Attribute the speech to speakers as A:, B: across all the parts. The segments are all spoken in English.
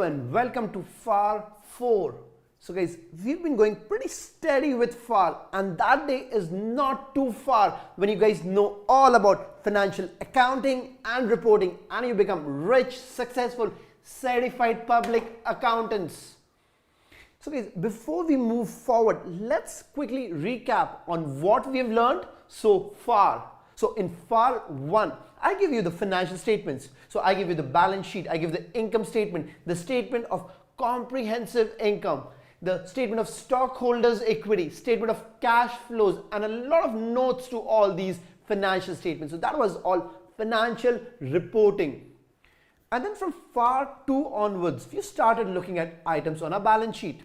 A: and welcome to FAR 4. So guys, we've been going pretty steady with FAR and that day is not too far when you guys know all about financial accounting and reporting and you become rich, successful, certified public accountants. So guys, before we move forward, let's quickly recap on what we have learned so far. So in FAR 1, I give you the financial statements. So I give you the balance sheet, I give the income statement, the statement of comprehensive income, the statement of stockholders' equity, statement of cash flows, and a lot of notes to all these financial statements. So that was all financial reporting. And then from FAR 2 onwards, we started looking at items on our balance sheet.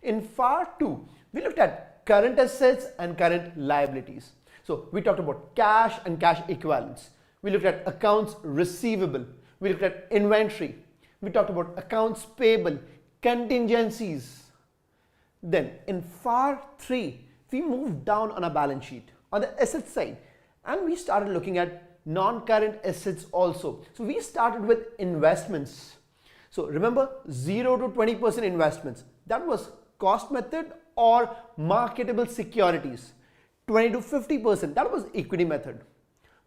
A: In FAR 2, we looked at current assets and current liabilities. So we talked about cash and cash equivalents. We looked at accounts receivable. We looked at inventory. We talked about accounts payable, contingencies. Then in FAR 3, we moved down on our balance sheet on the asset side and we started looking at non-current assets also. So we started with investments. So remember 0 to 20% investments. That was cost method or marketable securities. 20 to 50%, that was equity method.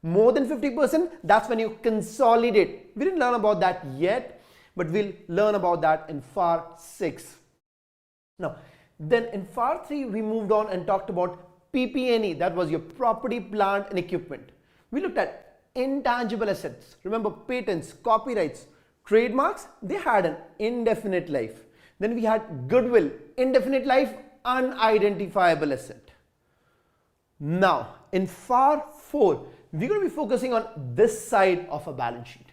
A: More than 50%, that's when you consolidate. We didn't learn about that yet, but we'll learn about that in FAR 6. Now, then in FAR 3, we moved on and talked about PP&E, that was your property, plant and equipment. We looked at intangible assets. Remember patents, copyrights, trademarks, they had an indefinite life. Then we had goodwill, indefinite life, unidentifiable asset. Now, in FAR 4, we're going to be focusing on this side of a balance sheet.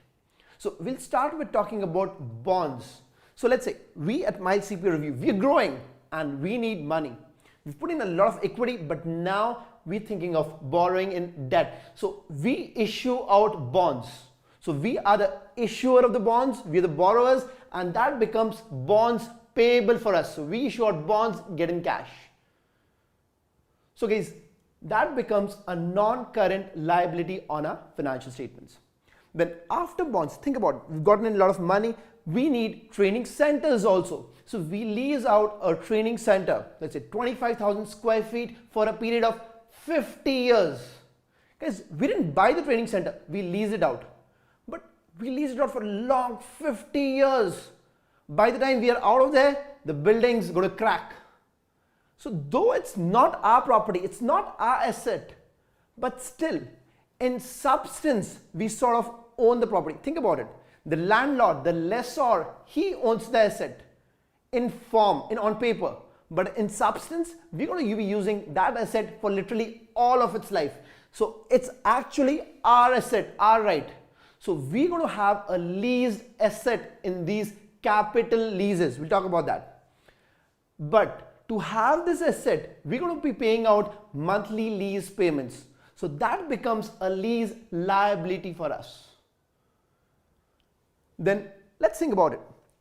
A: So we'll start with talking about bonds. So let's say we at My CPA Review, we're growing and we need money. We've put in a lot of equity, but now we're thinking of borrowing in debt. So we issue out bonds. So we are the issuer of the bonds, we're the borrowers, and that becomes bonds payable for us. So we issue out bonds, get in cash. So guys, that becomes a non-current liability on our financial statements. Then after bonds, think about it, we've gotten in a lot of money, we need training centers also. So we lease out a training center, let's say 25,000 square feet for a period of 50 years. Guys, we didn't buy the training center, we leased it out. But we leased it out for a long 50 years. By the time we are out of there, the building's going to crack. So though it's not our property, it's not our asset, but still in substance, we sort of own the property. Think about it. The landlord, the lessor, he owns the asset in form, on paper. But in substance, we're going to be using that asset for literally all of its life. So it's actually our asset, our right. So we're going to have a leased asset in these capital leases. We'll talk about that. But to have this asset, we're going to be paying out monthly lease payments. So that becomes a lease liability for us. Then let's think about it.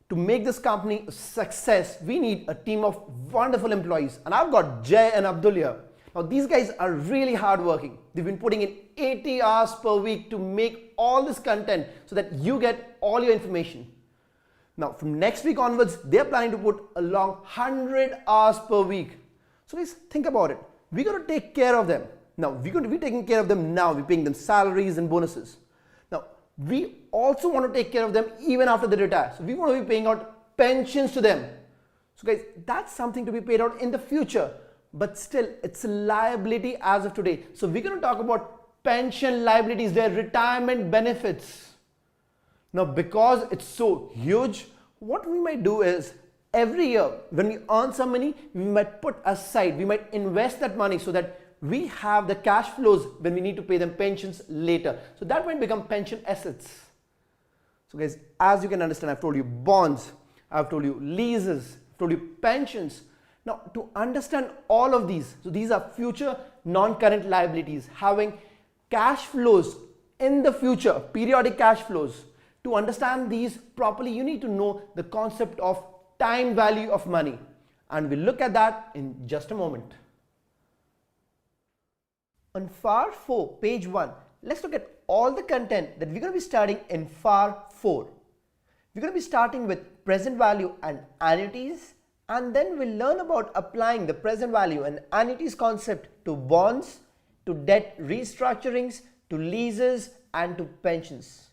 A: To make this company a success, we need a team of wonderful employees. And I've got Jay and Abdul here. Now these guys are really hardworking. They've been putting in 80 hours per week to make all this content so that you get all your information. Now from next week onwards, they're planning to put along 100 hours per week. So guys, think about it. We're going to take care of them. Now we're going to be taking care of them now. We're paying them salaries and bonuses. Now we also want to take care of them even after they retire. So we want to be paying out pensions to them. So guys, that's something to be paid out in the future. But still, it's a liability as of today. So we're going to talk about pension liabilities, their retirement benefits. Now, because it's so huge, what we might do is every year when we earn some money, we might put aside, we might invest that money so that we have the cash flows when we need to pay them pensions later. So that might become pension assets. So guys, as you can understand, I've told you bonds, I've told you leases, I've told you pensions. Now, to understand all of these, so these are future non-current liabilities, having cash flows in the future, periodic cash flows. To understand these properly, you need to know the concept of time value of money. And we'll look at that in just a moment. On FAR 4, page 1, let's look at all the content that we're going to be studying in FAR 4. We're going to be starting with present value and annuities, and then we'll learn about applying the present value and annuities concept to bonds, to debt restructurings, to leases, and to pensions.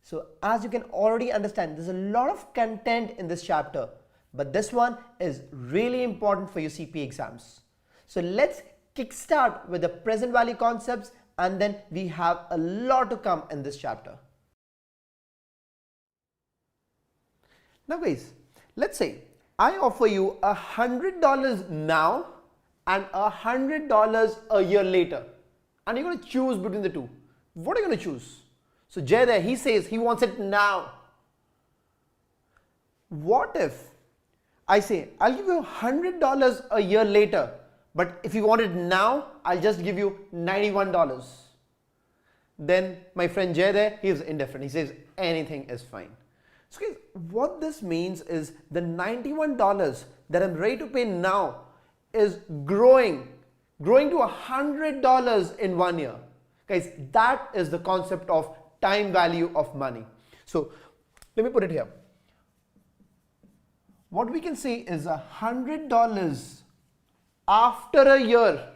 A: So as you can already understand, there's a lot of content in this chapter, but this one is really important for your CPA exams. So let's kickstart with the present value concepts, and then we have a lot to come in this chapter. Now guys, let's say I offer you $100 now and $100 a year later, and you're going to choose between the two. What are you going to choose? So Jay there, he says he wants it now. What if I say I'll give you $100 a year later, but if you want it now, I'll just give you $91. Then my friend Jay there, he is indifferent. He says anything is fine. So guys, what this means is the $91 that I'm ready to pay now is growing to $100 in 1 year. Guys, that is the concept of time value of money. So let me put it here. What we can say is $100 after a year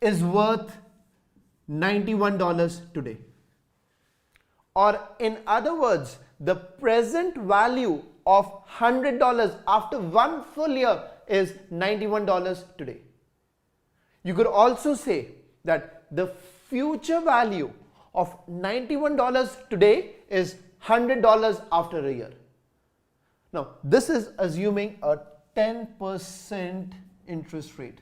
A: is worth $91 today. Or in other words, the present value of $100 after 1 full year is $91 today. You could also say that the future value of $91 today is $100 after a year. Now, this is assuming a 10% interest rate.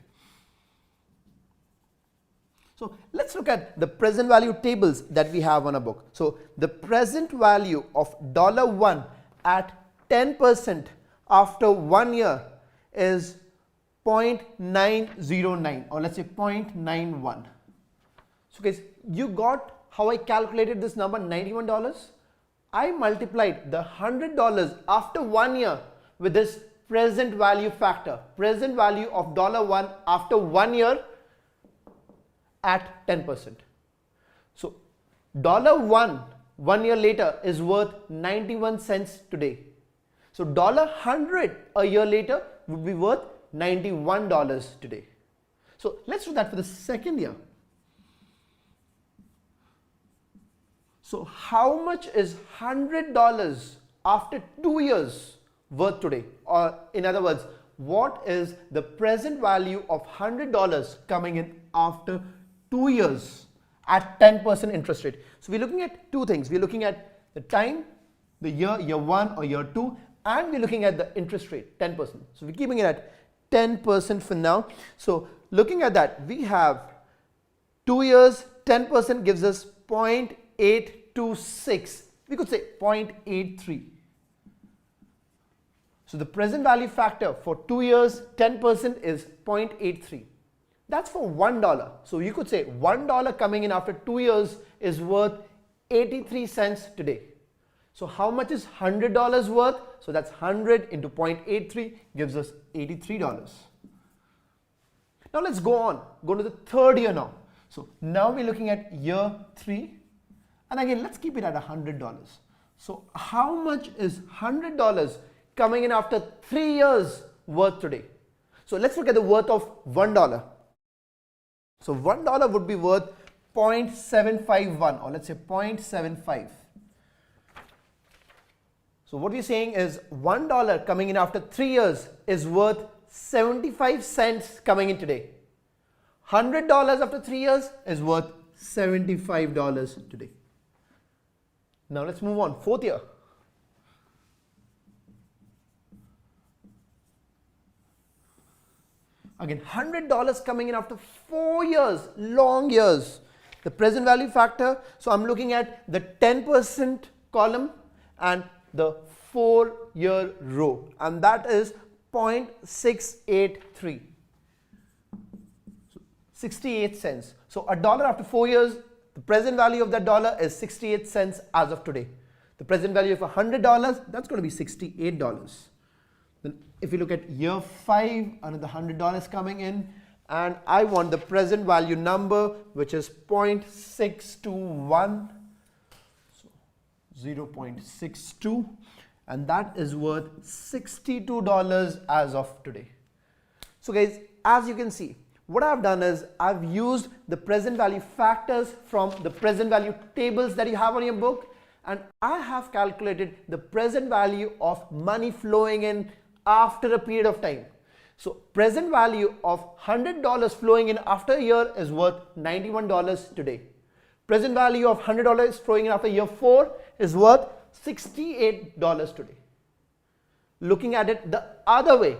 A: So let's look at the present value tables that we have on our book. So the present value of $1 at 10% after 1 year is 0.909, or let's say 0.91. So guys, you got how I calculated this number, $91? I multiplied the $100 after 1 year with this present value factor, present value of $1 after 1 year at 10%. So $1 year later is worth 91 cents today. So $100 a year later would be worth $91 today. So let's do that for the second year. So how much is $100 after 2 years worth today? Or in other words, what is the present value of $100 coming in after 2 years at 10% interest rate? So we're looking at two things. We're looking at the time, the year 1 or year 2, and we're looking at the interest rate, 10%. So we're keeping it at 10% for now. So looking at that, we have 2 years, 10% gives us 0.826. We could say 0.83. So the present value factor for 2 years, 10% is 0.83. That's for $1. So you could say $1 coming in after 2 years is worth 83 cents today. So how much is $100 worth? So that's 100 into 0.83 gives us $83. Now let's go to the third year now. So now we're looking at year 3, and again let's keep it at $100. So how much is $100 coming in after 3 years worth today? So let's look at the worth of $1. So $1 would be worth 0.751, or let's say 0.75. So what we're saying is $1 coming in after 3 years is worth 75 cents coming in today. $100 after 3 years is worth $75 today. Now let's move on. Fourth year. Again, $100 coming in after 4 years, long years. The present value factor, so I'm looking at the 10% column and the 4-year row, and that is 0.683. So 68 cents. So a dollar after 4 years, the present value of that dollar is 68 cents as of today. The present value of $100, that's going to be $68. Then if you look at year 5, another $100 coming in, and I want the present value number, which is 0.621, so 0.62, and that is worth $62 as of today. So guys, as you can see, what I've done is I've used the present value factors from the present value tables that you have on your book, and I have calculated the present value of money flowing in after a period of time. So present value of $100 flowing in after a year is worth $91 today. Present value of $100 flowing in after year 4 is worth $68 today. Looking at it the other way,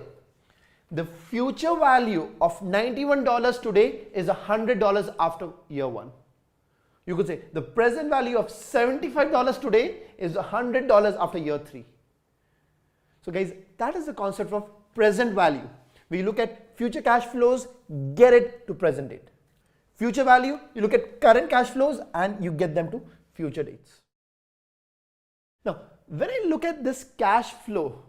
A: the future value of $91 today is $100 after year 1. You could say the present value of $75 today is $100 after year 3. So guys, that is the concept of present value. We look at future cash flows, get it to present date. Future value, you look at current cash flows and you get them to future dates. Now, when I look at this cash flow,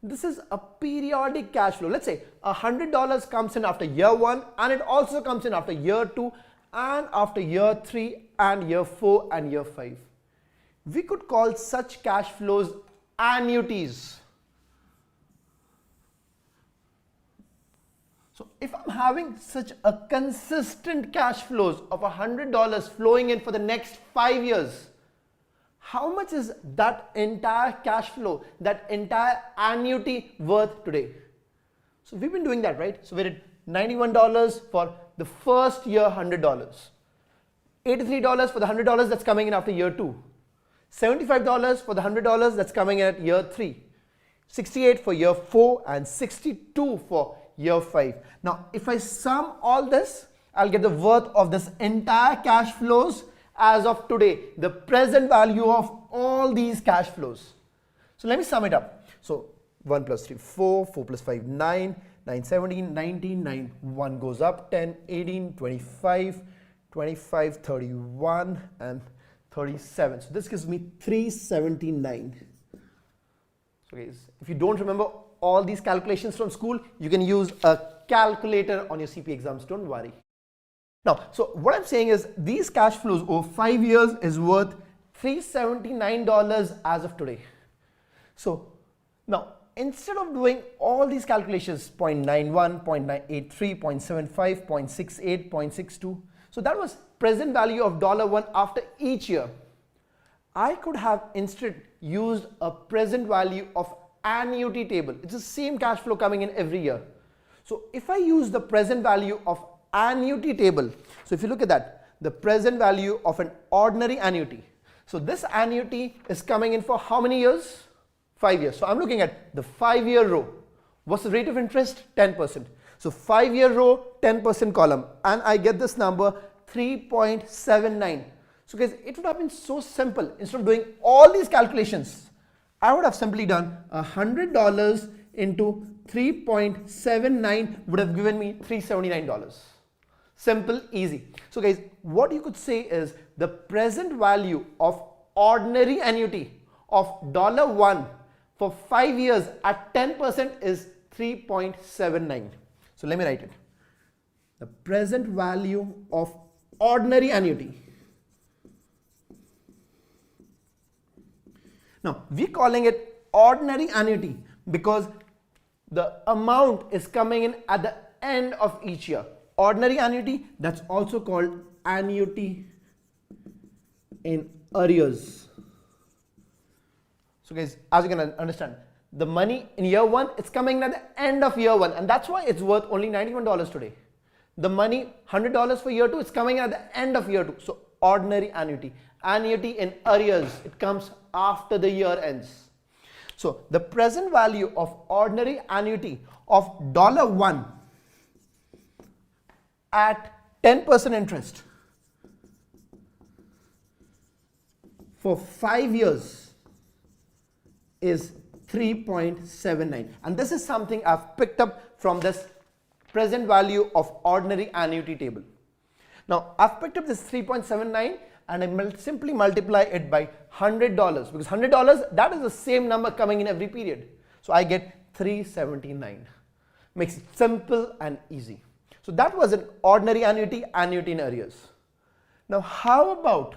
A: this is a periodic cash flow. Let's say $100 comes in after year 1 and it also comes in after year 2 and after year 3 and year 4 and year 5. We could call such cash flows annuities. So if I'm having such a consistent cash flows of $100 flowing in for the next 5 years, how much is that entire cash flow, that entire annuity worth today? So we've been doing that, right? So we did $91 for the first year, $100. $83 for the $100 that's coming in after year 2. $75 for the $100 that's coming in at year 3. $68 for year 4 and $62 for year 5. Now, if I sum all this, I'll get the worth of this entire cash flows as of today, the present value of all these cash flows. So let me sum it up. So 1 plus 3, 4, 4 plus 5, 9, 9, 17, 19, 9, 1 goes up, 10, 18, 25, 25, 31 and 37. So this gives me 379. So guys, if you don't remember all these calculations from school, you can use a calculator on your CPA exams, don't worry. Now, so what I'm saying is these cash flows over 5 years is worth $379 as of today. So now, instead of doing all these calculations, 0.91, 0.983, 0.75, 0.68, 0.62, so that was present value of $1 after each year. I could have instead used a present value of annuity table. It's the same cash flow coming in every year. So if I use the present value of annuity table, so if you look at that, the present value of an ordinary annuity. So this annuity is coming in for how many years? 5 years. So I'm looking at the 5-year row. What's the rate of interest? 10%. So 5-year row, 10% column, and I get this number 3.79. So guys, it would have been so simple. Instead of doing all these calculations, I would have simply done $100 into 3.79 would have given me $379. Simple, easy. So guys, what you could say is the present value of ordinary annuity of $1 for 5 years at 10% is 3.79. So let me write it. The present value of ordinary annuity. Now, we're calling it ordinary annuity because the amount is coming in at the end of each year. Ordinary annuity, that's also called annuity in arrears. So guys, as you can understand, the money in year 1, it's coming at the end of year 1, and that's why it's worth only $91 today. The money, $100 for year 2, it's coming at the end of year 2. So ordinary annuity. Annuity in arrears, it comes after the year ends. So the present value of ordinary annuity of $1 at 10% interest for 5 years is 3.79, and this is something I've picked up from this present value of ordinary annuity table. Now I've picked up this 3.79 and I simply multiply it by $100 because $100, that is the same number coming in every period. So I get 379. Makes it simple and easy. So that was an ordinary annuity, annuity in arrears. Now how about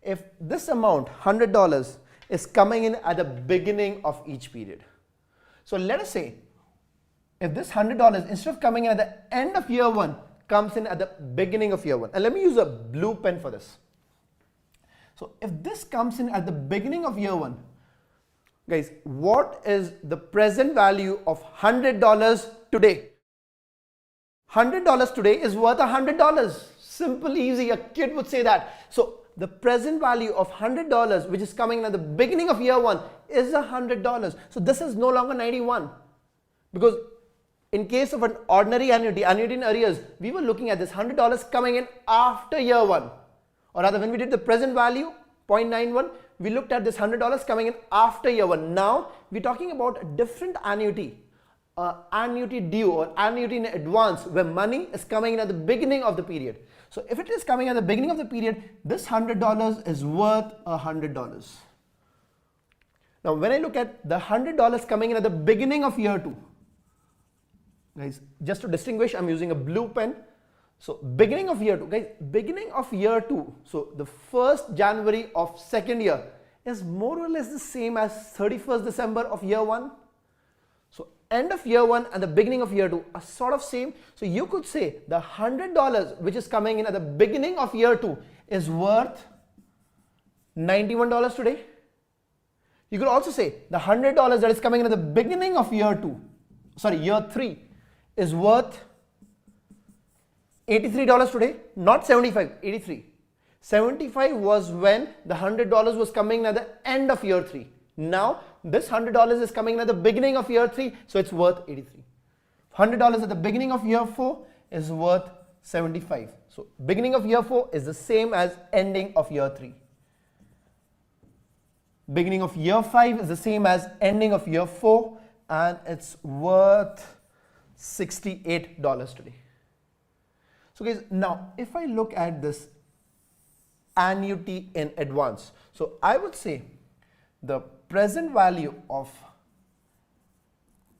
A: if this amount $100 is coming in at the beginning of each period. So let us say if this $100 instead of coming in at the end of year 1 comes in at the beginning of year 1, and let me use a blue pen for this. So if this comes in at the beginning of year 1, guys, what is the present value of $100 today? $100 today is worth $100. Simple, easy, a kid would say that. So the present value of $100 which is coming in at the beginning of year 1 is $100. So this is no longer 91, because in case of an ordinary annuity in arrears, we were looking at this $100 coming in after year 1, or rather when we did the present value 0.91, we looked at this $100 coming in after year 1. Now we're talking about a different annuity, annuity due or annuity in advance, where money is coming in at the beginning of the period. So if it is coming at the beginning of the period, this $100 is worth $100. Now when I look at the $100 coming in at the beginning of year 2, guys, just to distinguish, I'm using a blue pen. So beginning of year 2, guys, beginning of year 2, so the 1st January of second year is more or less the same as 31st December of year 1. So end of year 1 and the beginning of year 2 are sort of same. So you could say the $100 which is coming in at the beginning of year 2 is worth $91 today. You could also say the $100 that is coming in at the beginning of year 3 is worth $83 today, not 75, 83. 75 was when the $100 was coming in at the end of year 3. Now this $100 is coming in at the beginning of year 3, so it's worth 83. $100 at the beginning of year 4 is worth 75. So beginning of year 4 is the same as ending of year 3. Beginning of year 5 is the same as ending of year 4, and it's worth $68 today. So guys, now if I look at this annuity in advance, so I would say the present value of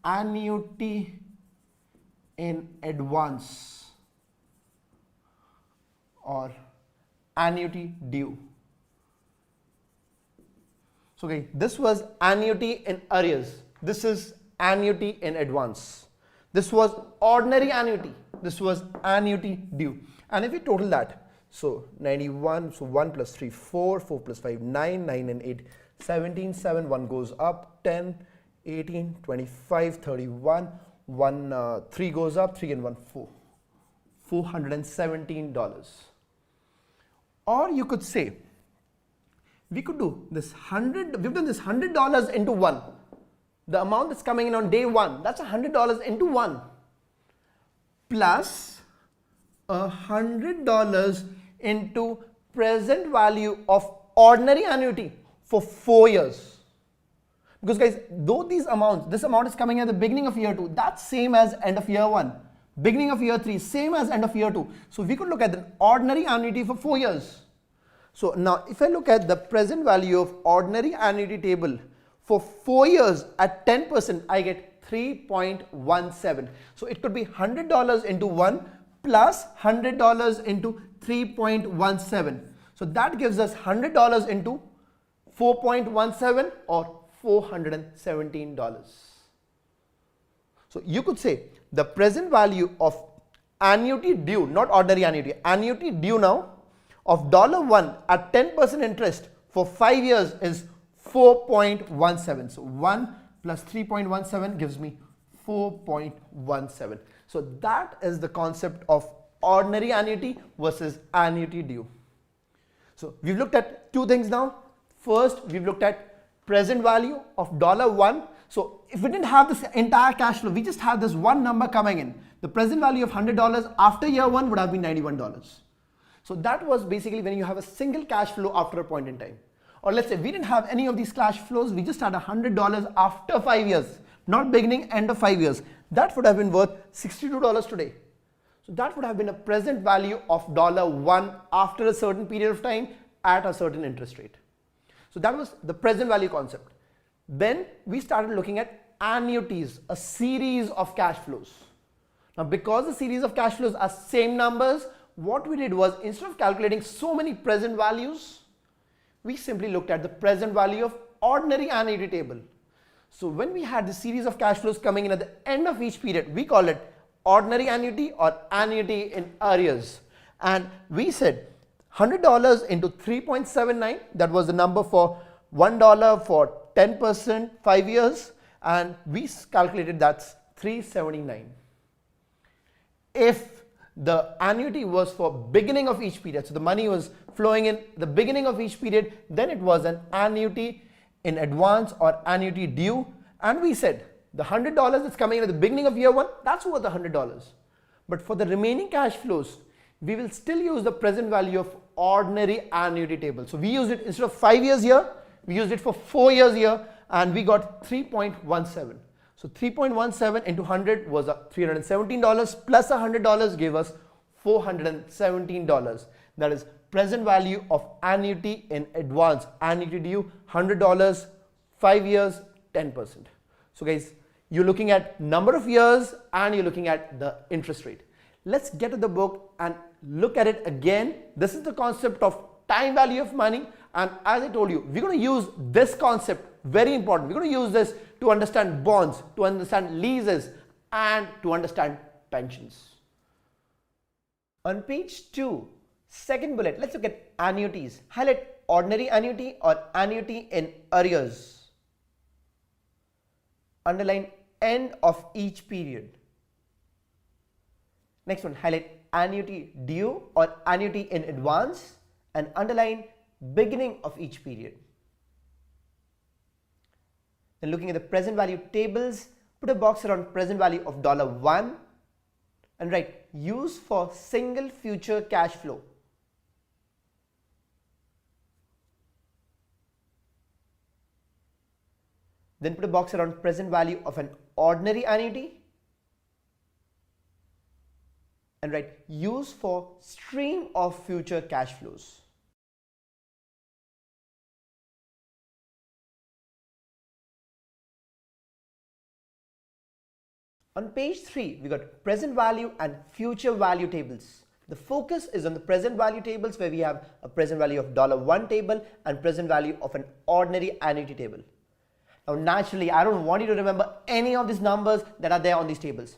A: annuity in advance or annuity due. So okay, this was annuity in arrears. This is annuity in advance. This was ordinary annuity. This was annuity due. And if we total that, so 91, so 1 plus 3, 4, 4 plus 5, 9, 9 and 8, 17, 7, 1 goes up, 10, 18, 25, 31, 3 goes up, 3 and 1, 4. $417. Or you could say, we could do this we've done this $100 into 1. The amount that's coming in on day 1, that's $100 into 1. Plus $100 into present value of ordinary annuity for 4 years. Because guys, though this amount is coming at the beginning of year 2, that's same as end of year 1. Beginning of year 3, same as end of year 2. So we could look at the ordinary annuity for 4 years. So now if I look at the present value of ordinary annuity table for 4 years at 10%, I get 3.17. So it could be $100 into 1 plus $100 into 3.17. So that gives us $100 into 4.17 or $417. So you could say the present value of annuity due, not ordinary annuity due now of $1 at 10% interest for 5 years is 4.17. So 1 plus 3.17 gives me 4.17. So that is the concept of ordinary annuity versus annuity due. So we've looked at two things now. First, we've looked at present value of $1. So if we didn't have this entire cash flow, we just have this one number coming in. The present value of $100 after year 1 would have been $91. So that was basically when you have a single cash flow after a point in time. Or let's say we didn't have any of these cash flows, we just had $100 after 5 years, not beginning, end of 5 years. That would have been worth $62 today. So that would have been a present value of $1 after a certain period of time at a certain interest rate. So that was the present value concept. Then we started looking at annuities, a series of cash flows. Now because the series of cash flows are same numbers, what we did was instead of calculating so many present values, we simply looked at the present value of ordinary annuity table. So when we had the series of cash flows coming in at the end of each period, we call it ordinary annuity or annuity in arrears. And we said $100 into 3.79, that was the number for $1 for 10%, 5 years, and we calculated that's 379. If the annuity was for beginning of each period, so the money was flowing in the beginning of each period, then it was an annuity in advance or annuity due, and we said the $100 that's coming in at the beginning of year one, that's worth $100. But for the remaining cash flows, we will still use the present value of ordinary annuity table. So we used it instead of 5 years here, we used it for 4 years here, and we got 3.17. So 3.17 into 100 was $317 plus $100 gave us $417. That is present value of annuity in advance, annuity due, $100, 5 years, 10%. So guys, you're looking at number of years and you're looking at the interest rate. Let's get to the book and look at it again. This is the concept of time value of money, and as I told you, we're going to use this concept, very important. We're going to use this to understand bonds, to understand leases, and to understand pensions. On page 2, second bullet, let's look at annuities. Highlight ordinary annuity or annuity in arrears. Underline end of each period. Next one, highlight annuity due or annuity in advance, and underline beginning of each period. Then looking at the present value tables, put a box around present value of $1 and write use for single future cash flow. Then put a box around present value of an ordinary annuity and write use for stream of future cash flows. On page 3, we got present value and future value tables. The focus is on the present value tables, where we have a present value of $1 table and present value of an ordinary annuity table. Now naturally, I don't want you to remember any of these numbers that are there on these tables.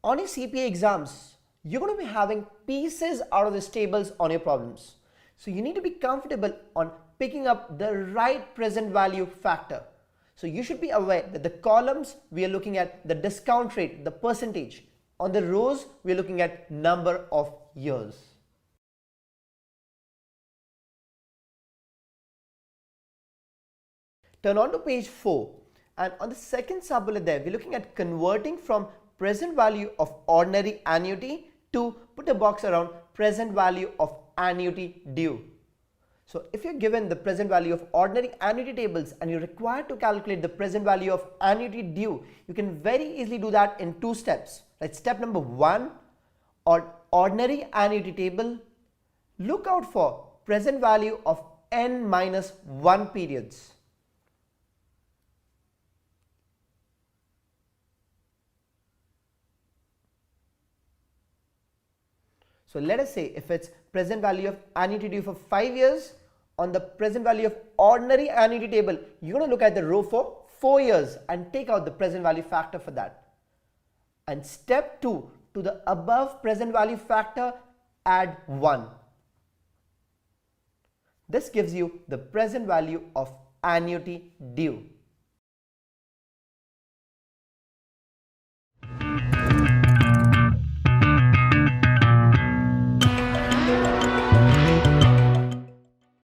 A: On your CPA exams, you're going to be having pieces out of these tables on your problems. So you need to be comfortable on picking up the right present value factor. So you should be aware that the columns, we are looking at the discount rate, the percentage. On the rows, we are looking at number of years. Turn on to page 4, and on the second sub-bullet there, we're looking at converting from present value of ordinary annuity to put a box around present value of annuity due. So if you're given the present value of ordinary annuity tables and you're required to calculate the present value of annuity due, you can very easily do that in 2 steps. Like step number 1, on ordinary annuity table, look out for present value of n-1 periods. So let us say if it's present value of annuity due for 5 years, on the present value of ordinary annuity table, you're going to look at the row for 4 years and take out the present value factor for that. And step 2, to the above present value factor, add 1. This gives you the present value of annuity due.